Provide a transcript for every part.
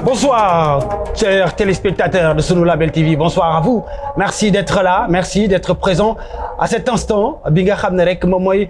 Bonsoir, chers téléspectateurs de Sunu Label TV. Bonsoir à vous. Merci d'être là. Merci d'être présent à cet instant. Bi nga xam ne rek moom mooy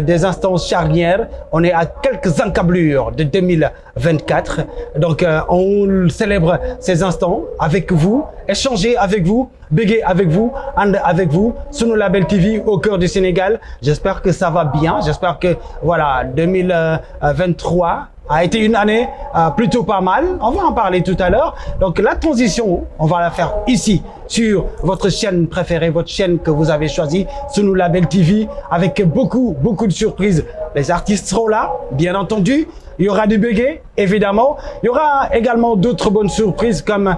des instants charnières. On est à quelques encablures de 2024. Donc, on célèbre ces instants avec vous, échanger avec vous, béguer avec vous, and avec vous. Sunu Label TV au cœur du Sénégal. J'espère que ça va bien. J'espère que voilà 2023 a été une année plutôt pas mal. On va en parler tout à l'heure. Donc la transition, on va la faire ici sur votre chaîne préférée, votre chaîne que vous avez choisie, Sunu Label TV, avec beaucoup de surprises. Les artistes seront là, bien entendu. Il y aura du béguet, évidemment. Il y aura également d'autres bonnes surprises comme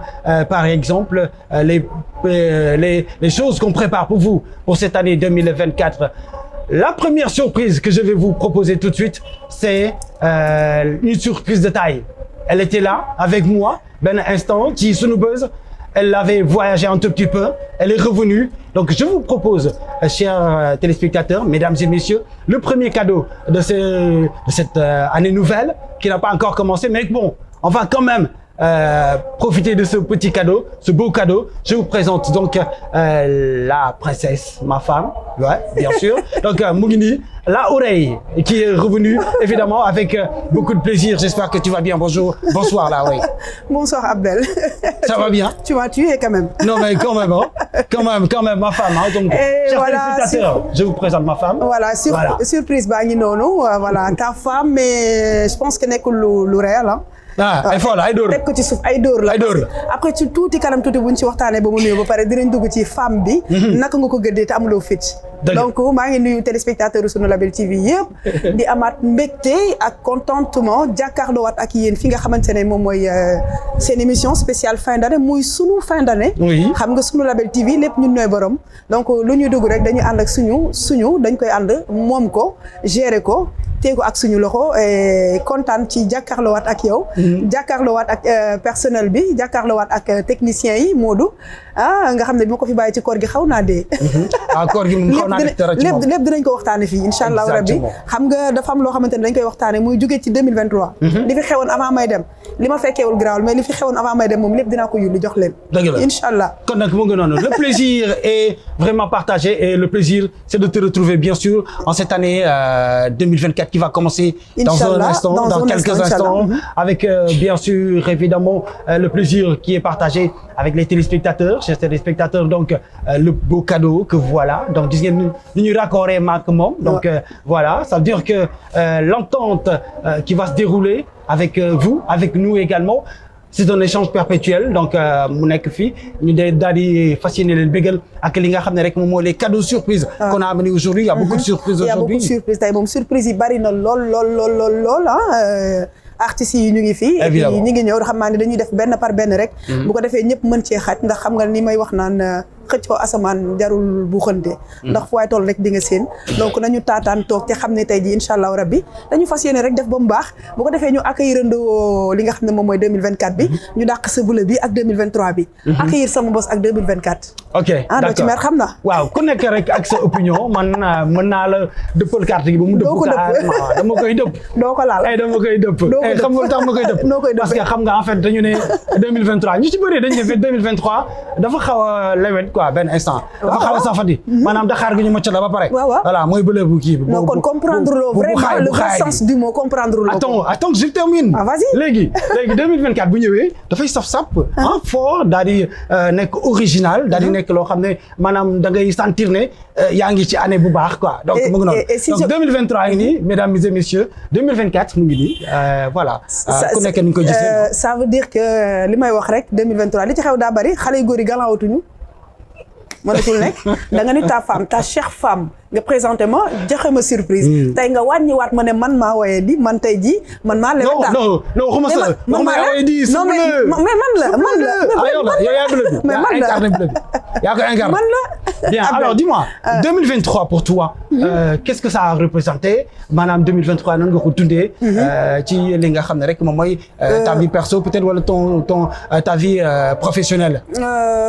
par exemple les choses qu'on prépare pour vous pour cette année 2024. La première surprise que je vais vous proposer tout de suite, c'est une surprise de taille. Elle était là avec moi, ben instant, ci Sunu Buzz. Elle avait voyagé un tout petit peu, elle est revenue. Donc je vous propose, chers téléspectateurs, mesdames et messieurs, le premier cadeau de cette année nouvelle qui n'a pas encore commencé, mais bon, on va quand même profiter de ce petit cadeau, ce beau cadeau. Je vous présente donc la princesse, ma femme, ouais, bien sûr. Donc mu ngi nii la oreille qui est revenue évidemment avec beaucoup de plaisir. J'espère que tu vas bien. Bonjour, bonsoir la oreille. Bonsoir Abdel. Ça va bien? Tu m'as tué quand même. Non mais quand même, hein? quand même ma femme. Hein? Donc, chers voilà, téléspectateurs, je vous présente ma femme. Voilà, surprise baa ngi noonu. Voilà, ta femme, mais je pense que nekkul lu réel, hein? Ah ay fo la ay dóor teg ko ci suuf ay dóor la. ay dóor la après ci tuuti kanam tuuti buñ ci waxtaanee ba mu nuyu ba pare dinañ dugg ci femme bi. naka nga ko gëddee te amuloo fit. donc maa ngi nuyu téléspectateur Sunu Label TV yëpp. di amaat mbégte ak contentement jàkkaarloowaat ak yéen fi nga xamante ne moom mooy seen émission spéciale fin d'année muy sunu fin d'année. xam nga Sunu Label TV lépp ñun ñooy borom. donc lu ñuy dugg rek dañuy ànd ak suñu dañ koy ànd moom ko gérer ko. tee ko ak suñu loxo kontaan ci jàkkaarloowaat ak yow. jàkkaarloowaat ak personnel bi jàkkaarloowaat ak technicien yi Modou nga xam ne bi ma ko fi bàyyi ci koor gi xaw naa dee. koor gi moom xaw naa dee dara ci moom lépp dinañ ko waxtaane fii incha allah rabbi xam nga dafa am loo xamante ne dañ koy waxtaane muy jóge ci 2023. li fi xewoon avant may dem li ma fekkeewul garaawul mais li fi xewoon avant may dem moom lépp dinaa ko yulli jox leen. dëgg la incha allah. kon nag mu ngi noonu le plaisir est vraiment partagé et le plaisir c'est de te retrouver bien sûr en cette année 2024 qui va commencer dans un instant, dans quelques instants, avec bien sûr évidemment le plaisir qui est partagé avec les téléspectateurs, chers téléspectateurs, donc le beau cadeau que voilà, donc gis ngeen ni ñu raccordé maak moom, donc voilà, ça veut dire que l'entente qui va se dérouler avec vous, avec nous également. C'est un échange perpétuel donc mu nekk fii ñu daal di fas yéene leen bégal ak li nga xam ne rek moom mooy les cadeaux surprises qu'on a amené aujourd'hui. Il y a beaucoup de surprises aujourd'hui. Il y a beaucoup de surprises tey moom surprise yi bari na lool artistes yi ñu ngi fii et puis ñu ngi ñëw xam naa ne dañuy def benn par benn rek bu ko defee ñëpp mën cee xaj ndax xam nga ni may wax naan xëccoo asamaan jarul bu xënte ndax fu waay toll rek di nga seen donc nañu taataan toog te xam ne tey ji incha allahu rabbi dañu fas yéene rek def ba mu baax bu ko defee ñu accueillir li nga xam ne moom mooy 2024 bi ñu dàq sa bula bi ak 2023 bi accueillir sama bos ak 2024 ok doo ci mer xam na waaw ku nekk rek ak sa opinion man mën naa la dëppal carte gi ba mu dëpp carrément dama koy dëpp doo ko laal dama koy dëpp xam nga tax ma koy dëpp noo koy dëpp parce que xam nga en fait dañu ne 2023 ñu ci bëree dañu ne 2023 dafa xaw a lewet quoi benn instant dafa xaw a safati maanaam daxaar gi ñu mocc la ba pare voilà mooy bële bu kii non kon comprendre loo vraiment le vrai sens du mot comprendre loo attends je termine vas-y léegi 2024 bu ñëwee dafay saf-sap fort daal di nekk original daal di nekk loo xam ne maanaam da ngay sentir ne yaa ngi ci année bu baax quoi donc mu ngi noonu donc 2023 ngi nii mesdames et messieurs 2024 mu ngi nii voilà ku nekk ni ñu koy gisee ça veut dire que li may wax rek 2023 li ci xew daa bari xale yu góor yi galaawatuñu mënatul nekk da nga ni ta femme ta chère femme nga présenté ma joxe ma surprise tey nga wàññiwaat ma ne man maa woyee di man tey ji man maa lewet daal non waxuma sa waxuma woyee di non mais man la yaa ko incarné man la bien alors dis-moi 2023 pour toi qu'est-ce que ça a représenté maanaam 2023 nan nga ko dundee ci li nga xam ne rek moom mooy ta vie perso peut-être wala ta vie professionnelle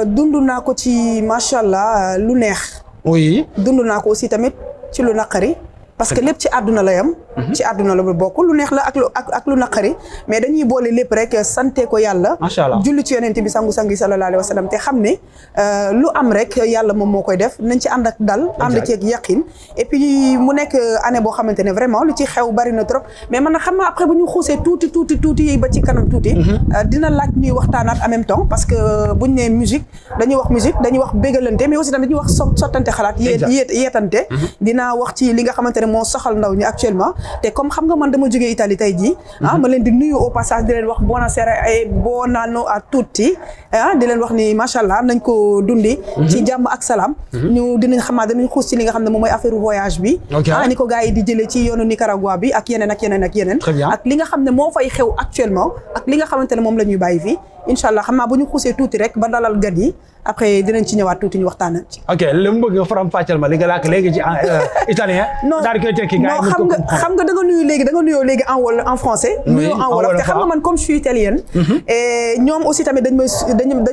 dund naa ko ci macha allah lu neex oui dund naa ko aussi tamit ci lu naqari parce que lépp ci àdduna la yam ci àdduna la bokk lu neex la ak lu naqari mais dañuy boole lépp rek sante ko yàlla macha allah julli ci yonent bi sangu-sangi sallallahu alayhi wa sallam te xam ne lu am rek yàlla moom moo koy def nañ ci ànd ak dal ànd ci ak yaqin et puis mu nekk année boo xamante ne vraiment lu ci xew bari na trop mais man na xam naa après bu ñu xuusee tuuti ba ci kanam tuuti dina laaj ñuy waxtaanaat en même temps parce que buñ ne musique dañuy wax bégalante mais aussi tamit dañuy wax sottante xalaat yeetante dinaa wax ci li nga xamante ne moo soxal ndaw ñi actuellement te comme xam nga man dama jógee Italie tey jii ma leen di nuyu au passage di leen wax buonasera e buon anno a tutti di leen wax ni macha allah nañ ko dundi ci jàmm ak salaam ñu dinañ xuus ci li nga xam ne moom mooy affaire voyage bi ni ko gars yi di jëlee ci yoonu Nicaragua bi ak yeneen ak li nga xam ne moo fay xew actuellement ak li nga xamante ne moom la ñuy bàyyi fii incha allah xam naa bu ñu xuusee tuuti rek ba dalal gan yi après dinañ ci ñëwaat tuuti ñu waxtaan ci. ok li mu bëgg faram fàcceel ma li nga laak léegi ci italien. daal di koy tekki gars yi xam nga da nga nuyoo léegi en français. nuyoo en wolof te xam nga man comme je suis italienne. et ñoom aussi tamit dañ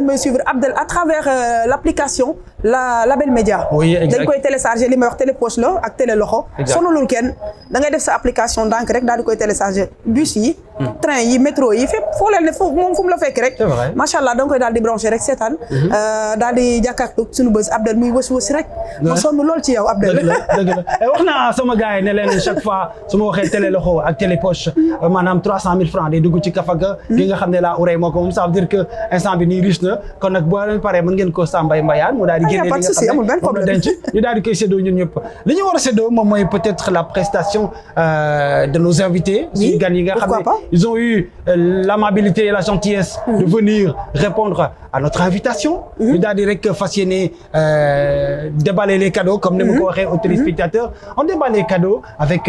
may suivre Abdel à travers l'application Label Média. oui exact dañ koy télécharger li may wax télé poche la ak télé loxo. sonalul kenn da ngay def sa application ndànk rek daal di koy télécharger bus yi. train yi métro yi fépp foo leen ne foofu moom fu mu la fekk rek. c'est vrai macha allah da nga koy daal di brancher rek seetaan. daal di jàkkaarloo suñu bës Abdel muy wës rek. ma sonn lool ci yow Abdel. dëgg la wax naa sama gars yi ne leen chaque fois su ma waxee télé loxo ak télé poche maanaam 300 000 francs day dugg ci kafaga. gi nga xam ne la urée moo ko moom ça veut dire que instant bi nii riche na kon nag boo leen paree mën ngeen ko sàmbay mbayaan mu daal di génne li nga xam ne moom la denc ñu daal di koy séddoo ñun ñëpp li ñu war a séddoo moom mooy peut-être la prestation de nos invités. suñu gan yi nga xam ne ils ont eu l'amabilité et la gentillesse de venir répondre à notre invitation. ñu daal di rek fas yéene déballer les cadeaux comme ni ma ko waxee aux téléspectateurs. on déballe les cadeaux avec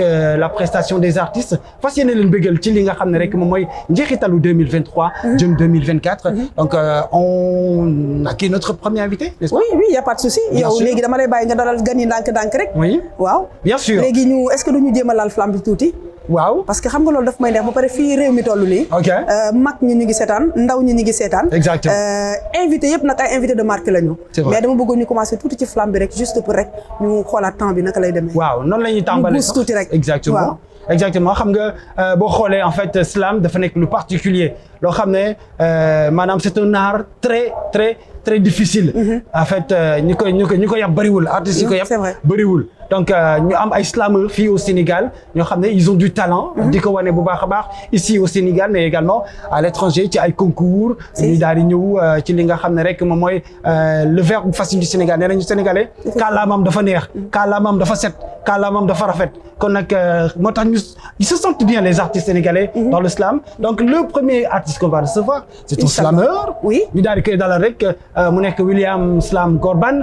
la prestation des artistes fas yéene leen bëggal ci li nga xam ne rek moom mooy njeexitalu 2023. jëm 2024. donc on a qui notre premier invité. n'est-ce pas? oui y a pas de souci. yow léegi dama lay bàyyi nga dalal gan yi ndànk rek. oui waaw. bien sûr léegi ñu est-ce que duñu jéem a laal flamme bi tuuti. waaw parce que xam nga loolu daf may neex ba pare fii réew mi toll nii. ok mag ñi ñu ngi seetaan ndaw ñi ñu ngi seetaan. exactement invité yëpp nag ay invité de marque la ñu. c'est vrai mais dama bëggoon ñu commencer tuuti ci flamme bi rek juste pour rek ñu xoolaat temps bi naka lay demee. waaw noonu la ñuy tàmbalee sax tuuti rek. exactement exactement xam nga boo xoolee en fait slam dafa nekk lu particulier loo xam ne maanaam c'est un art très difficile. en fait ñi ko yab bëriwul artistes yi ko yab bëriwul. donc ñu am ay slameurs fii au Sénégal ñoo xam ne ils ont du talent. di ko wane bu baax a baax ici au Sénégal mais également à l'étranger ci ay concours. ñu daal di ñëw ci li nga xam ne rek moom mooy le verbe facile du Sénégal nee nañu sénégalais. kàllaamam dafa neex kàllaamam dafa set kàllaamam dafa rafet kon nag moo tax ils se sentent bien les artistes sénégalais. dans le slam donc le premier artiste qu'on va recevoir c'est un slameur. oui ñu daal di koy dalal rek mu nekk William Slam Gorban.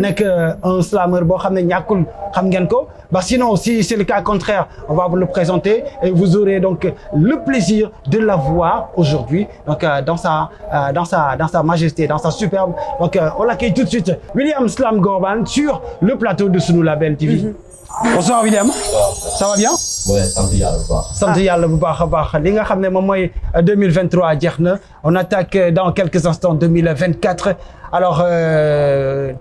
nekk un slameur boo xam ne ñàkkul. xam ngeen ko bah sinon si c'est le cas contraire on va vous le présenter et vous aurez donc le plaisir de la voir aujourd'hui donc dans sa majesté dans sa superbe donc on l'accueille tout de suite William Slam Gorban sur le plateau de Sunu Label TV. Bonsoir William. ça va bien. ouais sant yàlla bu baax. sant yàlla bu baax a baax li nga xam ne moom mooy 2023 jeex na on attaque dans quelques instants 2024 alors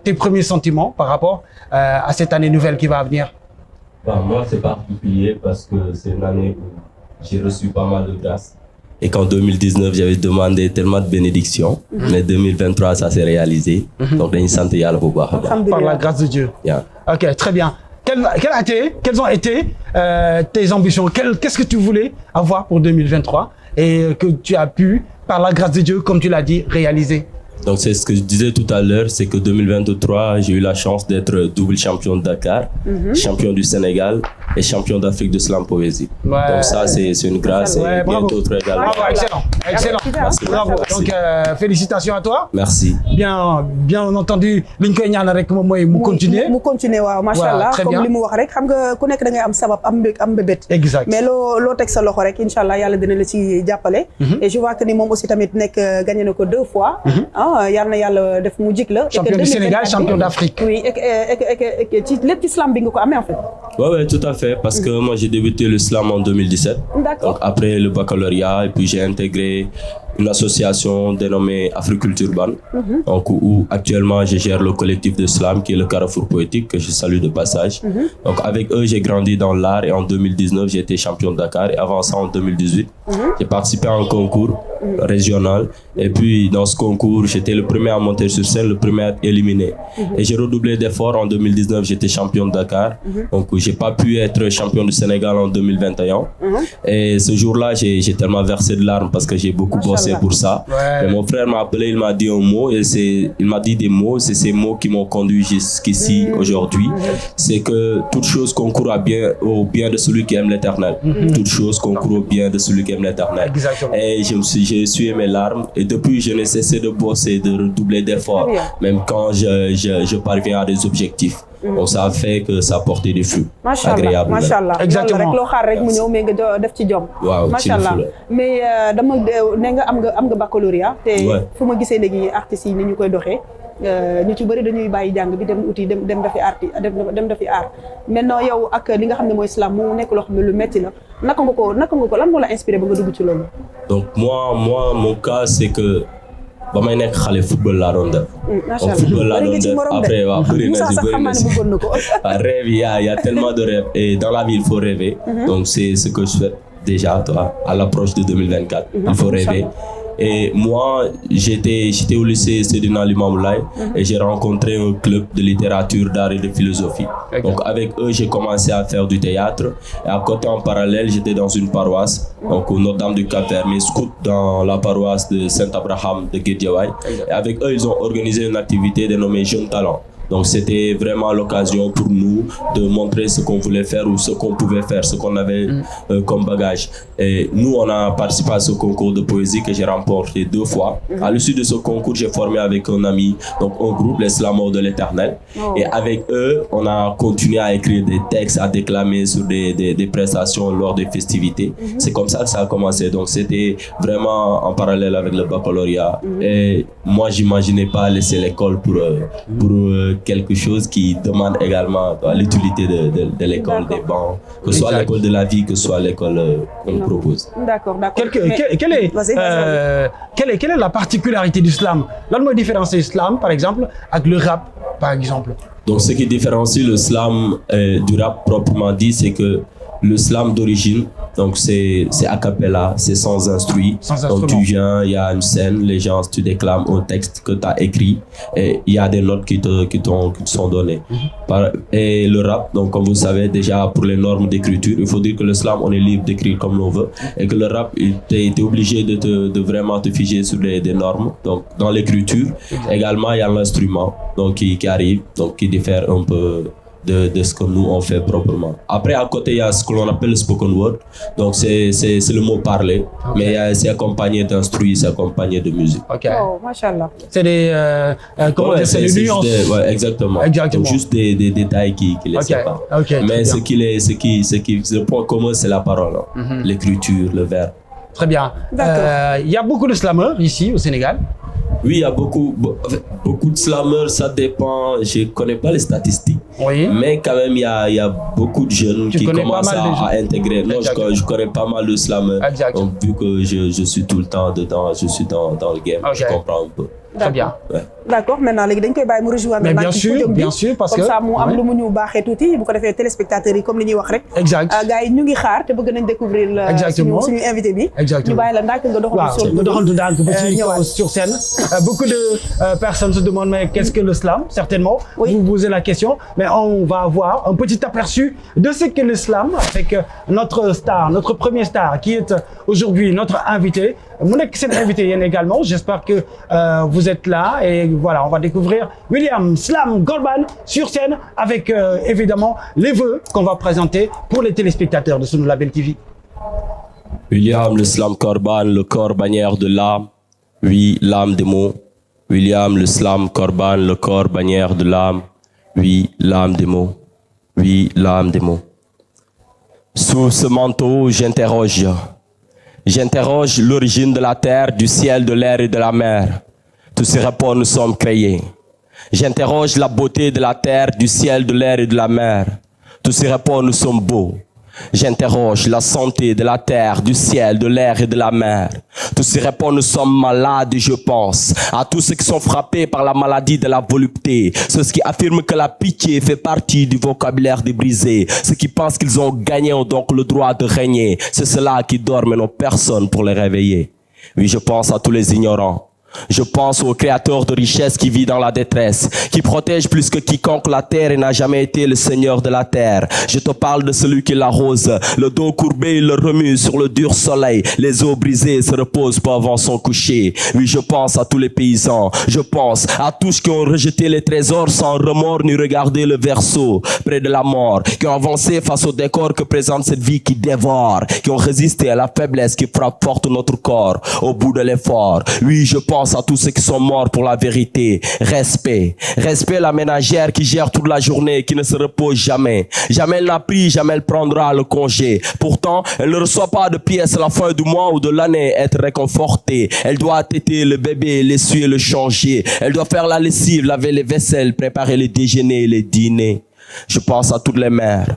tes premiers sentiments par rapport à cette année nouvelle qui va venir. Bah, moi c'est particulier parce que c'est une année où j'ai reçu pas mal de grâce. Et qu'en 2019 j'avais demandé tellement de bénédictions. Mais 2023 ça s'est réalisé. Donc dañuy sant yàlla bu baax a baax. Par la grâce de Dieu. Yeah. Ok très bien. Quelles ont été tes ambitions? Qu'est-ce que tu voulais avoir pour 2023 et que tu as pu, par la grâce de Dieu, comme tu l'as dit, réaliser? Donc c'est ce que je disais tout à l'heure, c'est que 2023, j'ai eu la chance d'être double champion de Dakar, champion du Sénégal et champion d'Afrique de slam poésie. Ouais. Donc ça c'est une grâce et bien d'autres également. Bravo, excellent. Merci. Bravo. Donc félicitations à toi. Merci. Bien entendu liñ koy ñaan rek moom mooy mu continuer. mu continuer waaw macha allah comme li mu wax rek xam nga ku nekk da ngay am sabab am mbébét. Exact. mais loo teg sa loxo rek incha allah yàlla dina la ci jàppale. et je vois que ni moom aussi tamit nekk gagné na ko 2 fois. yal na yàlla def mu jik la. champion du Sénégal champion d'Afrique. oui et ci lépp ci slam bi nga ko amee en fait. Ouais tout à fait parce que moi j'ai débuté le slam en 2017. D'accord. Donc après le baccalauréat et puis j'ai intégré une association dénommée Africulturban, donc où actuellement je gère le collectif de slam qui est le Carrefour Poétique, que je salue de passage. Donc avec eux, j'ai grandi dans l'art et en 2019, j'ai été champion de Dakar. Et avant ça, en 2018, j'ai participé à un concours régional. Et puis dans ce concours, j'étais le premier à monter sur scène, le premier à être éliminé. Et j'ai redoublé d'efforts. En 2019, j'étais champion de Dakar. Donc j'ai pas pu être champion du Sénégal en 2021. Et ce jour-là, j'ai tellement versé de larmes parce que j'ai beaucoup bossé pour ça. Et mon frère m'a appelé, il m'a dit un mot et il m'a dit des mots. C'est ces mots qui m'ont conduit jusqu'ici aujourd'hui. C'est que toute chose concourt au bien de celui qui aime l'Éternel. Toute chose concourt au bien de celui qui aime l'Éternel. Et j'ai essuyé mes larmes et depuis je n'ai cessé de bosser, de redoubler d'efforts, même quand je parviens à des objectifs. Donc ça a fait que ça a porté des fruits agréables. Machallah. Exactement. Rek loo xaar rek mu ñëw mais nga def ci jom. Waaw, Machallah. Mais dama ne nga am nga baccalauréat te fu ma gisee léegi artistes yi ni ñu koy doxee ñu ci bëri dañuy bàyyi jàng bi dem uti dem defi dem defi art. Maintenant yow ak li nga xam ne mooy slam mu nekk loo xam ne lu metti la naka nga ko lan moo la inspiré ba nga dugg ci loolu. Donc moi mon cas c'est que ba may nekk xale football laa doon def. Donc football laa doon def après waaw bëri na si rêve il y a tellement de rêves et dans la vie il faut rêver. Donc c'est ce que je fais déjà à l'approche de 2024. Il faut rêver. Et moi, j'étais au lycée Seydina Limamou Laye et j'ai rencontré un club de littérature, d'art et de philosophie. Donc avec eux, j'ai commencé à faire du théâtre. Et à côté, en parallèle, j'étais dans une paroisse, donc au Notre-Dame du Cap-Vert, mais scout dans la paroisse de Saint-Abraham de Guédiawaye. Et avec eux, ils ont organisé une activité dénommée Jeunes Talents. Donc c'était vraiment l'occasion pour nous de montrer ce qu'on voulait faire ou ce qu'on pouvait faire, ce qu'on avait comme bagage. Et nous, on a participé à ce concours de poésie que j'ai remporté 2 fois. À l'issue de ce concours, j'ai formé avec un ami, donc un groupe, les Slameurs de l'Éternel. Et avec eux, on a continué à écrire des textes, à déclamer sur des prestations lors des festivités. C'est comme ça que ça a commencé. Donc c'était vraiment en parallèle avec le baccalauréat. Et moi, j'imaginais pas laisser l'école pour quelque chose qui demande également l'utilité de l'école, des bancs, que ce soit l'école de la vie, que ce soit l'école qu'on propose. D'accord. Quelle est la particularité du slam? Lan mooy différencier slam par exemple avec le rap par exemple? Donc ce qui différencie le slam du rap proprement dit, c'est que le slam d'origine, donc c'est a cappella, c'est sans instruit. Donc tu viens, il y a une scène, les gens, tu déclames un texte que tu as écrit et il y a des notes qui te sont données. Et le rap, donc comme vous savez déjà pour les normes d'écriture, il faut dire que le slam, on est libre d'écrire comme l'on veut et que le rap, tu es obligé de vraiment te figer sur des normes. Donc dans l'écriture, également il y a l'instrument donc qui arrive, donc qui diffère un peu de ce que nous on fait proprement. Après à côté il y a ce que l'on appelle le spoken word, donc c'est le mot parlé, mais c'est accompagné d'instruits, c'est accompagné de musique. Oh, machallah. C'est des c'est des nuances. Exactement. Donc juste des détails qui les séparent. Mais le point commun c'est la parole, l'écriture, le verbe. Très bien. Il y a beaucoup de slameurs ici au Sénégal. Oui, il y a beaucoup de slameurs, ça dépend, je ne connais pas les statistiques, mais quand même il y a beaucoup de jeunes qui commencent à intégrer. Non, je connais pas mal de slameurs, donc vu que je suis tout le temps dedans, je suis dans le game, je comprends un peu. Très bien. D'accord, maintenant léegi dañ koy bàyyi mu rejoindre. Mais bien sûr, parce que comme ça mu am lu mu ñu baaxee tuuti bu ko defee téléspectateurs yi comme li ñuy wax rek. Exact. Gars yi ñu ngi xaar te bëgg nañ découvrir suñu invité bi. Exactement. ñu bàyyi la ndànk nga doxantu sur scène. Beaucoup de personnes se demandent mais qu'est-ce que le slam? Certainement. Vous posez la question, mais on va avoir un petit aperçu de ce qu'est le slam avec notre premier star qui est aujourd'hui notre invité. Mu nekk seen invité yéen également. J'espère que vous êtes là et voilà, on va découvrir William Slam Korban sur scène avec évidemment les vœux qu'on va présenter pour les téléspectateurs de Sunu Label TV. William le Slam Korban, le corps bannière de l'âme, oui, l'âme des mots. William le Slam Korban, le corps bannière de l'âme, oui, l'âme des mots. Oui, l'âme des mots. Sous ce manteau, J'interroge l'origine de la terre, du ciel, de l'air et de la mer. Tous ces rapports nous sommes créés. J'interroge la beauté de la terre, du ciel, de l'air et de la mer. Tous ces rapports nous sommes beaux. J'interroge la santé de la terre, du ciel, de l'air et de la mer. Tous ces répondent, nous sommes malades et je pense à tous ceux qui sont frappés par la maladie de la volupté. Ceux qui affirment que la pitié fait partie du vocabulaire des brisés. Ceux qui pensent qu'ils ont gagné ont donc le droit de régner. C'est ceux-là qui dorment et n'ont personne pour les réveiller. Oui, je pense à tous les ignorants. Je pense au créateur de richesse qui vit dans la détresse, qui protège plus que quiconque la terre et n'a jamais été le seigneur de la terre. Je te parle de celui qui l'arrose, le dos courbé, il le remue sur le dur soleil. Les os brisés se reposent pas avant son coucher. Oui, je pense à tous les paysans. Je pense à tous qui ont rejeté les trésors sans remords ni regarder le verseau près de la mort, qui ont avancé face au décor que présente cette vie qui dévore, qui ont résisté à la faiblesse qui frappe forte notre corps au bout de l'effort. Oui, je pense à tous ceux qui sont morts pour la vérité. Respect. Respect la ménagère qui gère toute la journée, qui ne se repose jamais. Jamais elle n'a pris, jamais elle prendra le congé. Pourtant, elle ne reçoit pas de pièces à la fin du mois ou de l'année, être réconfortée. Elle doit téter le bébé, l'essuyer, le changer. Elle doit faire la lessive, laver les vaisselles, préparer les déjeuners et les dîners. Je pense à toutes les mères.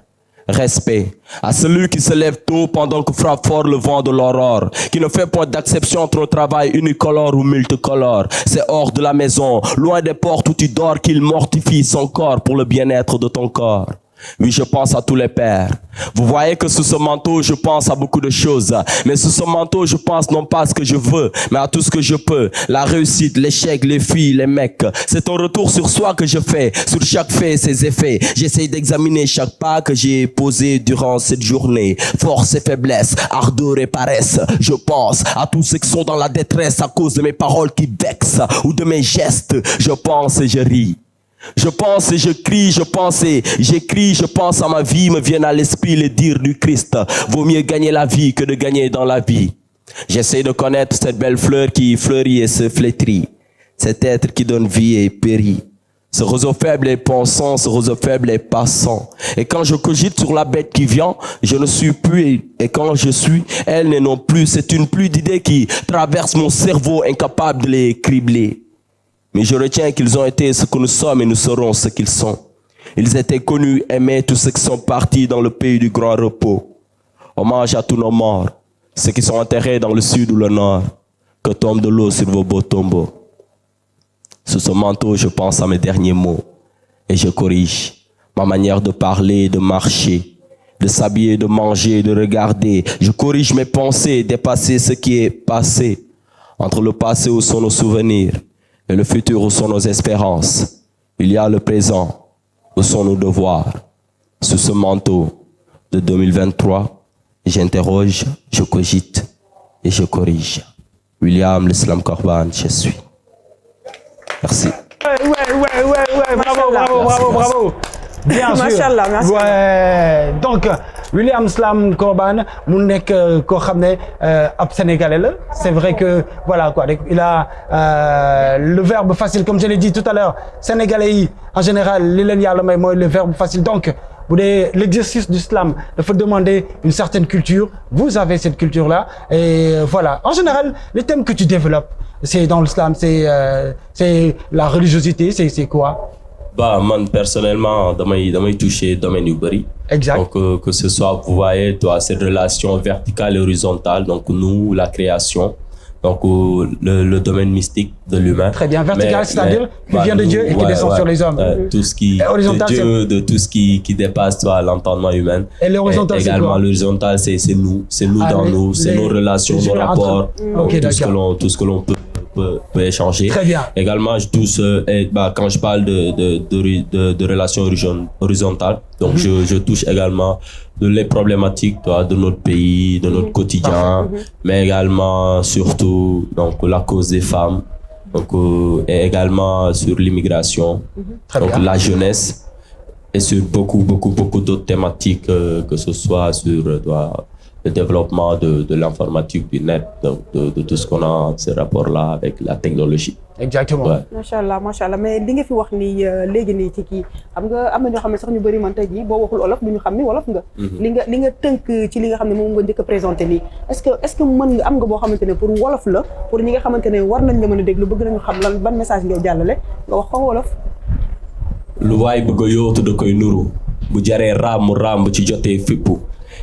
Respect à celui qui se lève tôt pendant que frappe fort le vent de l'aurore, qui ne fait point d'acception entre un travail unicolore ou multicolore. C'est hors de la maison, loin des portes où tu dors, qu'il mortifie son corps pour le bien-être de ton corps. Oui, je pense à tous les pères. Vous voyez que sous ce manteau, je pense à beaucoup de choses. Mais sous ce manteau, je pense non pas à ce que je veux, mais à tout ce que je peux. La réussite, l'échec, les filles, les mecs. C'est un retour sur soi que je fais. Sur chaque fait, ses effets. J'essaye d'examiner chaque pas que j'ai posé durant cette journée. Force et faiblesse, ardeur et paresse. Je pense à tous ceux qui sont dans la détresse à cause de mes paroles qui vexent ou de mes gestes. Je pense et je ris. Je pense et je crie, je pense et j'écris, je pense à ma vie, me viennent à l'esprit les dires du Christ. Vaut mieux gagner la vie que de gagner dans la vie. J'essaie de connaître cette belle fleur qui fleurit et se flétrit. Cet être qui donne vie et périt. Ce roseau faible est pensant, ce roseau faible est passant. Et quand je cogite sur la bête qui vient, je ne suis plus. Et quand je suis, elle n'est non plus. C'est une pluie d'idées qui traverse mon cerveau, incapable de les cribler. Mais je retiens qu'ils ont été ce que nous sommes et nous serons ce qu'ils sont. Ils étaient connus, aimés, tous ceux qui sont partis dans le pays du grand repos. Hommage à tous nos morts, ceux qui sont enterrés dans le sud ou le nord. Que tombe de l'eau sur vos beaux tombeaux. Sous ce manteau, je pense à mes derniers mots. Et je corrige ma manière de parler, de marcher, de s'habiller, de manger, de regarder. Je corrige mes pensées, dépasser ce qui est passé. Entre le passé où sont nos souvenirs et le futur où sont nos espérances, il y a le présent où sont nos devoirs. Sous ce manteau de 2023, j'interroge, je cogite et je corrige. William l'Islam Korban, je suis. Merci. Ouais. Bravo. Bien sûr. Machallah, merci. Ouais. Donc, William Slam Korban, mu nekk koo xam ne ab Sénégalais la. C'est vrai que voilà quoi, il a le verbe facile, comme je l'ai dit tout à l'heure. Sénégalais yi en général li leen yàlla may mooy le verbe facile. Donc, bu dee l'exercice du slam dafa demander une certaine culture. Vous avez cette culture-là et voilà. En général, les thèmes que tu développes, c'est dans le slam, c'est la religiosité, c'est quoi? Bah, man, personnellement, damay toucher domaine yu bari. Exact. Donc, que ce soit, vous voyez, toi, cette relation verticale et horizontale, donc nous, la création, donc le domaine mystique de l'humain. Très bien. Vertical, c'est-à-dire qui vient de Dieu et qui descend sur les hommes. Tout ce qui horizontal, de Dieu, de tout ce qui dépasse, toi, l'entendement humain. Et l'horizontal, c'est quoi? Également, l'horizontal, c'est nous dans nous, c'est nos relations, nos rapports, tout ce que l'on peut échanger. Très bien. Également, je touche, quand je parle de relations horizontales, donc je touche également les problématiques, toi, de notre pays, de notre quotidien, mais également, surtout, donc, la cause des femmes, donc, et également sur l'immigration, donc la jeunesse, et sur beaucoup d'autres thématiques, que ce soit sur, le développement de l'informatique, du net, donc de tout ce qu'on a, ce rapport-là avec la technologie. Exactement. Ouais. Machallah mais li nga fi wax ni léegi nii ci kii xam nga am na ñoo xam ne sax ñu bëri man tey jii boo waxul olof du ñu xam ni wolof nga. li nga tënk ci li nga xam ne moom nga njëkk a présenté nii est-ce que mën nga am nga boo xamante ne pour wolof la pour ñi nga xamante ne war nañ la mën a déglu bëgg nañu xam lan ban message ngay jàllale nga wax ko wolof. lu waay bëgg a yóotu da koy nuru bu jaree raam mu raam bu ci jotee fippu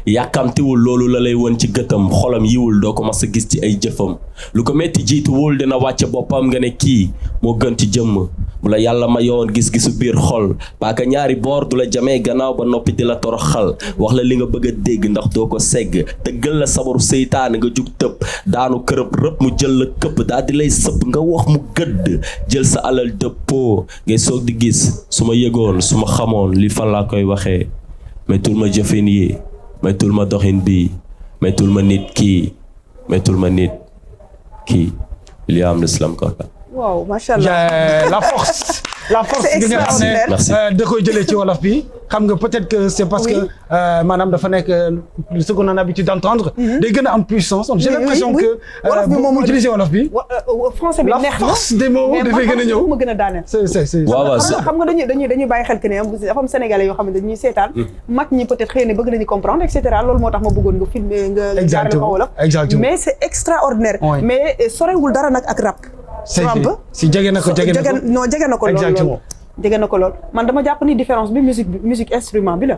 yàkkamtiwul loolu la lay won ci gëtam xolam yiwul doo ko mas a gis ci ay jëfam lu ko metti jiituwul dina wàcce boppam nga ne kii moo gën ci jëmm bu la yàlla ma yoon gis-gisu biir xol paaka ñaari boor du la jamee gannaaw ba noppi di la toroxal wax la li nga bëgg a dégg ndax doo ko segg te gël la sabaru seytaane nga jug tëb daanu kërëb rëb mu jël la këpp daal di lay sëpp nga wax mu gëdd jël sa alal dëppoo ngay soog di gis su ma yëgoon su ma xamoon li fan laa koy waxee maytul ma jëfin yi maytul ma doxin bi maytul ma nit kii maytul ma nit kii William Islam Korka. Waaw macha allah la force bi nga xam ne da koy jëlee ci wolof bi xam nga peut-être que c'est parce que maanaam dafa nekk ce qu'on a l'habitude d'entendre day gën a am puissance j'ai l'impression que boo utiliser wolof bi français bi neex na la force des mots dafay gën a ñëw ma gën a daaneel c'est waaw xam nga dañuy bàyyi xel que ne dafa am sénégalais yoo xam ne dañuy seetaan mag ñi peut-être xëy na bëgg nañu comprendre et cetera loolu moo tax ma bëggoon nga filmer nga jaarale ko wolof mais c'est extraordinaire mais sorewul dara nag ak rap si jege na ko non jege na ko lool jege na ko lool man dama jàpp ni différence bi musique instrument bi la.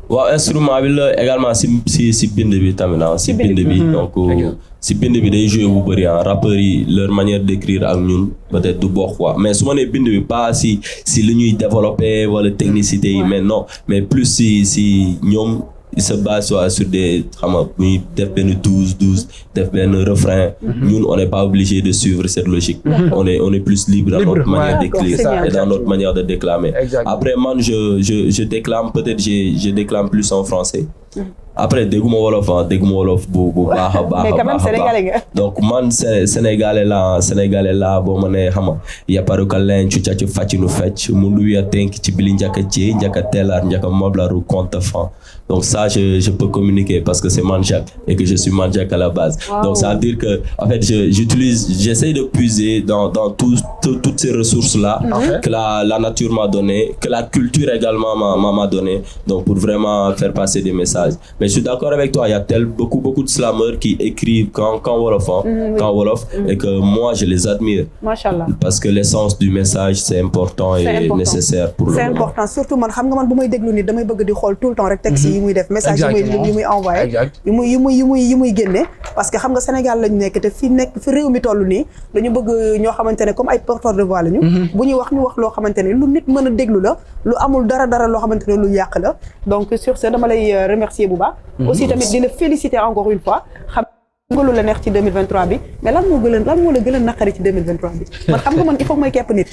waaw instrument bi la également si bind bi tamit si bind bi donc si bind bi day jouer bu bëri rappeurs yi leur manière d'écrire ak ñun peut-être du bokk quoi mais su ma nee bind bi pas si li ñuy développer wala technicité yi mais non mais plus si ñoom. Il se base sur des xam nga muy def benn 12 def benn refrain ñun on n'est pas obligé de suivre cette logique on est plus libre dans notre manière d'écrire et dans notre manière de déclamer après man je déclame peut-être je déclame plus en français après dégguma wolof bu baax a baax mais quand même sénégalais nga donc man sénégalais la boo ma ne xam nga yaparuka leen cu cacu faccinu fecc mundu wiya tenk ci bili njaka ci njaka teelaar njaka moblaru compte fan donc ça je peux communiquer parce que c'est Manjaak et que je suis Manjaak à la base donc ça veut dire que en fait j'essaie de puiser dans toutes ces ressources là que la nature m'a donné que la culture également m'a donné donc pour vraiment faire passer des messages mais je suis d'accord avec toi il y a beaucoup de slameurs qui écrivent quand wolof et que moi je les admire Machallah parce que l'essence du message c'est important et nécessaire pour le moment. C'est important surtout man xam nga man bu may déglu nit damay bëgg di xool tout le temps rek texte yi muy def message yi muy envoyé yi muy génne parce que xam nga Sénégal lañu nekk te fi réew mi toll nii dañu bëgg ñoo xamante ne comme ay porteurs de voix lañu bu ñuy wax ñu wax loo xamante ne lu nit mën a déglu la lu amul dara loo xamante ne lu yàq la donc sur ce dama lay remercier bu baax aussi tamit di la féliciter encore une fois xam nga lu la neex ci 2023 bi mais lan moo la gën a naqari ci 2023 bi man xam nga man il faut may kepp nit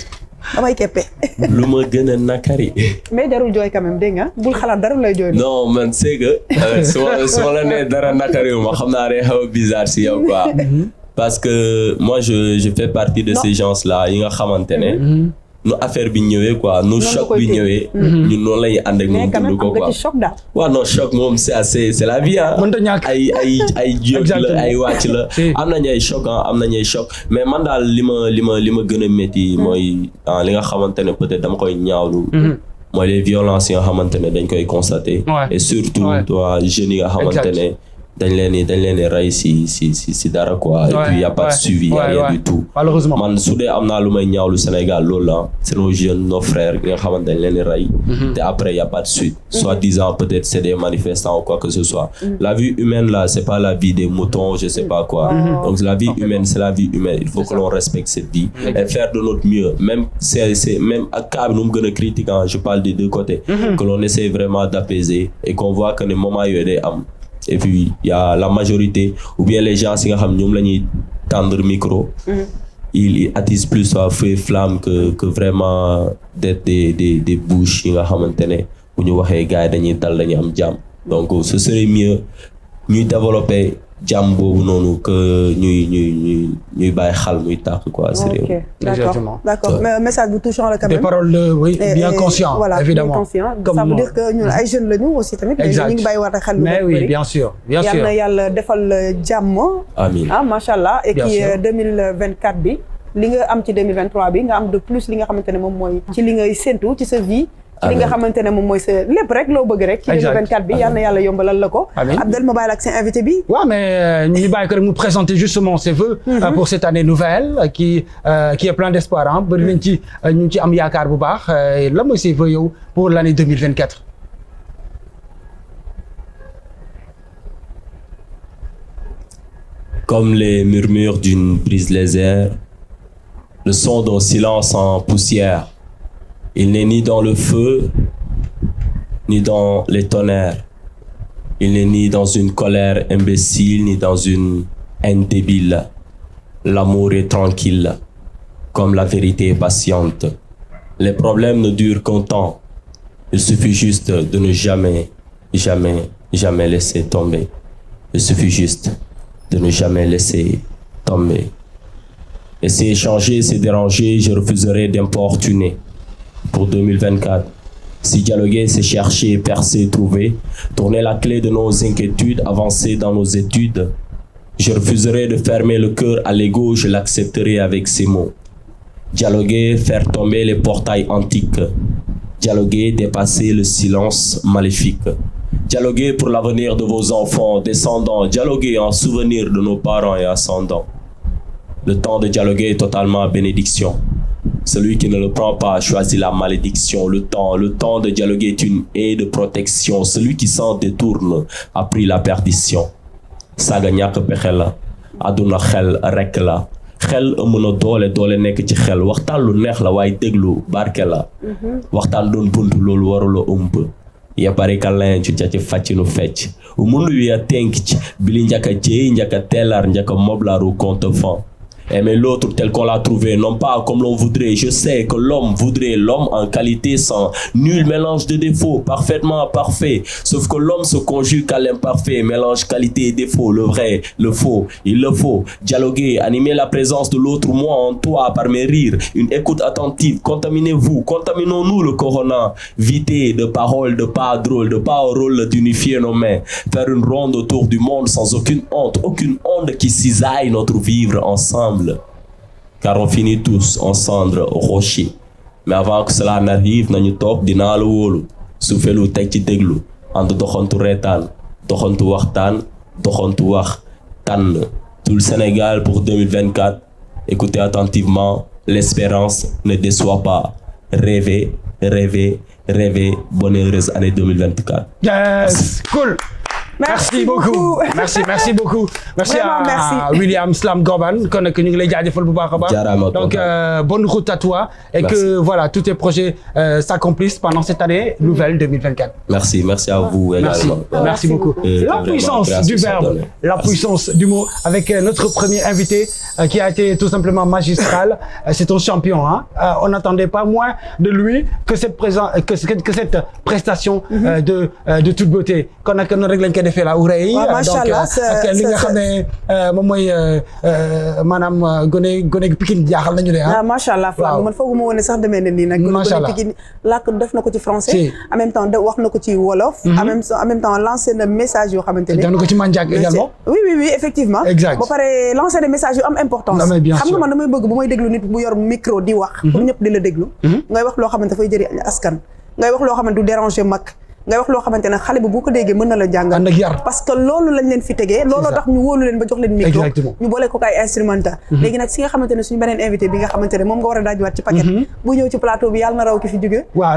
damay keppe lu ma gën a nakari mais jarul jooy quand même dégg nga bul xalaat dara lay jooy non man c'est que su ma la nee dara nakari wu ma xam naa day xaw a bizarre si yow quoi parce que moi je fais partie de ces gens là yi nga xamante ne nu affaire bi ñëwee quoi nu choc bi ñëwee ñun noonu la ñuy ànd ak ñun dund ko quoi waaw non choc moom c'est la vie ay jóg la ay wàcc la am nañu ay choc mais man daal li ma gën a métti mooy li nga xamante ne peut-être dama koy ñaawlu mooy les violences yi nga xamante ne dañ koy constater et surtout toi jeunes yi nga xamante ne dañ leen di rey si dara quoi et puis y a pas de suivi y a rien du tout malheureusement man su dee am naa lu may ñaawlu Sénégal loolu la c'est nos jeunes nos frères yi nga xamante dañ leen di rey te après y a pas de suite soi-disant peut-être c'est des manifestants ou quoi que ce soit la vie humaine là c'est pas la vie des moutons je sais pas quoi donc la vie humaine c'est la vie humaine il faut que l'on respecte cette vie et faire de notre mieux même c'est même ak cas bi nu mu gën a critiquant je parle des deux côtés que l'on essaie vraiment d'apaiser et qu'on voit que ne moment yooyu day am et puis il y a la majorité ou bien les gens yi nga xam ñoom la ñuy tendre micro ils attisent plus à feu et flamme que vraiment d'être des bouches yi nga xamante ne bu ñu waxee gars yi dañuy dal dañuy am jàmm donc ce serait mieux ñuy développer jàmm boobu noonu que ñuy bàyyi xal muy tàq quoi c'est réew. D'accord mais message bu touchant la quand même. Des paroles bien conscients évidemment. Voilà bien conscient ça veut dire que ñun ay jeunes lañu aussi tamit. exact ñu ngi bàyyi waat xel. mais oui bien sûr yal na yàlla defal jàmm. amiin macha allah et puis 2024 bi li nga am ci 2023 bi nga am de plus li nga xamante ne moom mooy. ci li ngay séntu ci sa vie. li nga xamante ne moom mooy sa lépp rek loo bëgg rek. ci 2024 bi yal na yàlla yombalal la ko. Abdel ma bàyyi la ak seen invité bi. waaw mais ñu bàyyi ko rek mu présenter justement ses vœux pour cette année nouvelle qui est plein d'espoir ah bëri nañ ci ñu ngi ci am yaakaar bu baax lan mooy ses vœux yow pour l'année 2024. Comme les murmures d'une brise légère, le son d'un silence en poussière. Il n'est ni dans le feu, ni dans les tonnerres. Il n'est ni dans une colère imbécile, ni dans une haine débile. L'amour est tranquille, comme la vérité est patiente. Les problèmes ne durent qu'un temps. Il suffit juste de ne jamais, jamais, jamais laisser tomber. Il suffit juste de ne jamais laisser tomber. Et c'est échanger, c'est déranger, je refuserai d'importuner. Pour 2024, si dialoguer, c'est chercher, percer, trouver, tourner la clé de nos inquiétudes, avancer dans nos études, je refuserai de fermer le cœur à l'ego, je l'accepterai avec ces mots. Dialoguer, faire tomber les portails antiques. Dialoguer, dépasser le silence maléfique. Dialoguer pour l'avenir de vos enfants, descendants. Dialoguer en souvenir de nos parents et ascendants. Le temps de dialoguer est totalement bénédiction. Celui qui ne le prend pas choisit la malédiction. Le temps de dialoguer est une haie de protection. Celui qui s'en détourne a pris la perdition. Saga ñàkk pexe la, àdduna xel rekk la. Xel ëmb na doole nekk ci xel. Waxtaan lu neex la waaye déglu barke la. Waxtaan doon bunt loolu warula ëmb. Yabarika lenci caci faccinu fecc. Umundu wiya tenkic, bili njaka jeyi, njaka telar, njaka moblaru contefend. Aimer l'autre tel qu'on l'a trouvé, non pas comme l'on voudrait. Je sais que l'homme voudrait l'homme en qualité sans nul mélange de défauts, parfaitement parfait. Sauf que l'homme se conjugue à l'imparfait, mélange qualité et défaut, le vrai, le faux. Il le faut dialoguer, animer la présence de l'autre moi en toi par mes rires. Une écoute attentive, contaminez-vous, contaminons-nous le corona. Vitez de paroles, de pas drôles, de pas au rôle d'unifier nos mains. Faire une ronde autour du monde sans aucune honte qui cisaille notre vivre ensemble. Car on finit tous en cendres, rochers. Mais avant que cela n'arrive, nañu toog dinaa la wóolu suufelu teg ci déglu ànd doxantu reetaan doxantu waxtaan doxantu wax tànn. Tout le Sénégal pour 2024. Écoutez attentivement, l'espérance ne déçoit pas. Rêvez, rêvez, rêvez. Bonne heureuse année 2024. Yes, cool. Merci beaucoup. Merci beaucoup. Merci à William Slam Goban kon nag ñu ngi lay jaajëfal bu baax a baax. Donc bonne route à toi et merci. Que voilà tous tes projets s'accomplissent pendant cette année nouvelle 2024. Merci à vous également. Merci beaucoup. La puissance du verbe, la puissance du mot avec notre premier invité qui a été tout simplement magistral. C'est un champion, hein. On n'attendait pas moins de lui que cette prestation de toute beauté. Kon nag rek lañ defee la oreille donc ak li nga xam ne moom mooy maanaam gone Pikine jaaxal nañu de ah macha allah Flam man fooguma woon ne sax demee na nii nag gone Pikine làkk def na ko ci français en même temps wax na ko ci wolof en même temps lancé na message yoo xamante ne def na ko ci manjaak également oui effectivement exact ba pare lancé na message yu am importance xam nga man damay bëgg bu may déglu nit bu yor micro di wax pour ñëpp di la déglu ngay wax loo xamante dafay jëriñ askan ngay wax loo xamante du déranger mag ngay wax loo xamante ne xale bi bu ko déggee mën na la jàngal ànd ak yar parce que loolu lañ leen fi tegee looloo tax ñu wóolu leen ba jox leen micro ñu boole ko ay instrumental léegi nag si nga xamante ne suñu beneen invité bi nga xamante ne moom nga war a daajuwaat ci paquet bu ñëw ci plateau bi yàlla na raw ki fi jóge